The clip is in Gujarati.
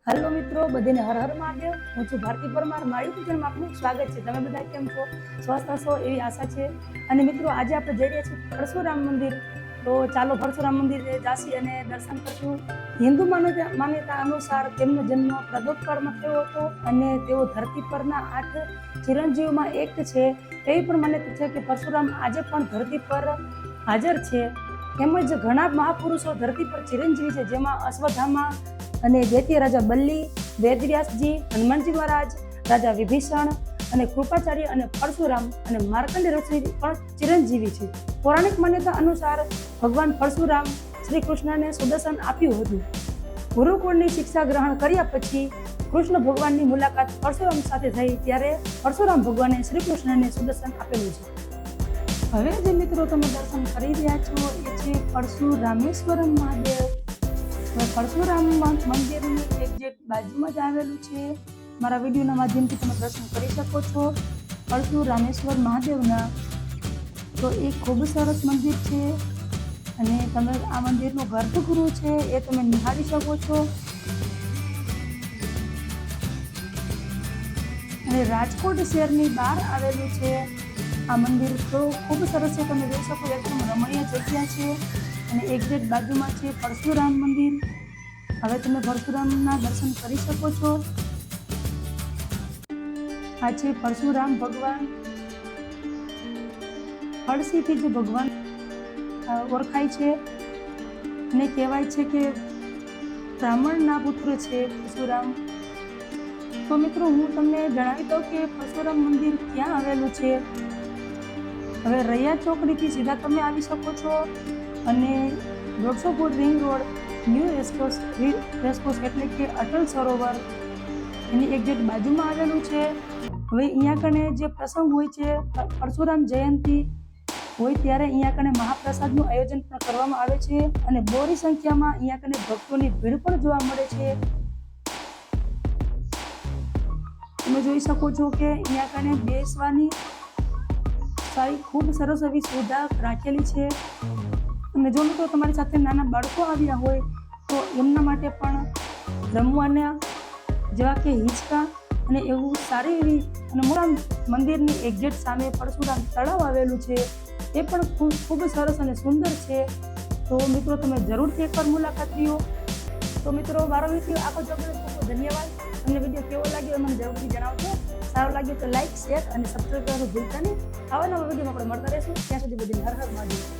હેલો મિત્રો, બધાને હર હર મહાદેવ। હું છું ભારતી પરમાર। મારી યુટ્યુબ ચેનલમાં આપનું સ્વાગત છે। તમે બધા કેમ છો? સ્વસ્થ હશો એવી આશા છે। અને મિત્રો, આજે આપણે જઈ રહ્યા છીએ પરશુરામ મંદિર। તો ચાલો પરશુરામ મંદિરે જાસી અને દર્શન કરશું। હિન્દુ માન્યતા અનુસાર તેમનો જન્મ પ્રદોષકાળમાં થયો હતો અને તેઓ ધરતી પરના 8 ચિરંજીવોમાં એક છે। એવી પણ માન્યતા છે કે પરશુરામ આજે પણ ધરતી પર હાજર છે। તેમજ ઘણા મહાપુરુષો ધરતી પર ચિરંજીવી છે, જેમાં અશ્વત્થામા અને દૈત્ય રાજા બલ્લી, વેદવ્યાસજી, હનુમાનજી મહારાજ, રાજા વિભીષણ અને કૃપાચાર્ય અને પરશુરામ અને માર્કંડેય ઋષિ પણ ચિરંજીવી છે। પૌરાણિક માન્યતા અનુસાર ભગવાન પરશુરામ શ્રી કૃષ્ણને સુદર્શન આપ્યું હતું। ગુરુકુળની શિક્ષા ગ્રહણ કર્યા પછી કૃષ્ણ ભગવાનની મુલાકાત પરશુરામ સાથે થઈ, ત્યારે પરશુરામ ભગવાને શ્રી કૃષ્ણને સુદર્શન આપેલું છે। હવે જે મિત્રો તમે દર્શન કરી રહ્યા છો એ છે પરશુરામેશ્વરમ મહાદેવ। પરશુરામ મંદિરની એક્ઝેક્ટ બાજુમાં જ આવેલું છે। મારા વિડીયોના માધ્યમથી તમે દર્શન કરી શકો છો પરશુરામેશ્વર મહાદેવના। તો એ ખૂબ સરસ મંદિર છે અને તમે આ મંદિરનું ગર્ભગૃહ છે એ તમે નિહાળી શકો છો। અને રાજકોટ શહેરની બહાર આવેલું છે આ મંદિર। તો ખૂબ સરસ છે, તમે જોઈ શકો એકદમ રમણીય જગ્યા છે અને એક્ઝેક્ટ બાજુમાં છે પરશુરામ મંદિર। હવે તમે પરશુરામના દર્શન કરી શકો છો। આ છે પરશુરામ ભગવાન। હળસીથી જે ભગવાન ઓળખાય છે અને કહેવાય છે કે બ્રાહ્મણના પુત્ર છે પરશુરામ। તો મિત્રો, હું તમને જણાવી દઉં કે પરશુરામ મંદિર ક્યાં આવેલું છે। હવે રૈયા ચોકડીથી સીધા તમે આવી શકો છો અને 150 foot ring road, new racecourse એટલે કે અટલ સરોવર એની એક્ઝેક્ટ બાજુમાં આવેલું છે। હવે અહીંયા કને જે પ્રસંગ હોય છે, પરશુરામ જયંતિ હોય ત્યારે અહીંયા કને મહાપ્રસાદનું આયોજન પણ કરવામાં આવે છે અને બોરી સંખ્યામાં અહીંયા કને ભક્તોની ભીડ પણ જોવા મળે છે। તમે જોઈ શકો છો કે અહીંયા કને બેસવાની સારી ખૂબ સરસ એવી સુવિધા રાખેલી છે। અને જો મિત્રો તમારી સાથે નાના બાળકો આવ્યા હોય તો એમના માટે પણ રમવાના જેવા કે હિંચકા અને એવું સારી એવી અને મોટા મંદિરની એક્ઝેક્ટ સામે પરશુરામ તળાવ આવેલું છે, એ પણ ખૂબ સરસ અને સુંદર છે। તો મિત્રો, તમે જરૂરથી એકવાર મુલાકાત લ્યો। તો મિત્રો, મારો વિડીયો આખો જોવાનો ખૂબ ધન્યવાદ। તમને વિડીયો કેવો લાગ્યો મને જરૂરથી જણાવજો। સારો લાગ્યો તો લાઈક, શેર અને સબસ્ક્રાઈબ કરવાનું ભૂલતા નહીં। આવા નવા વિડીયોમાં આપણે મળતા રહીશું। ત્યાં સુધી બધી હર હર મહાદેવ।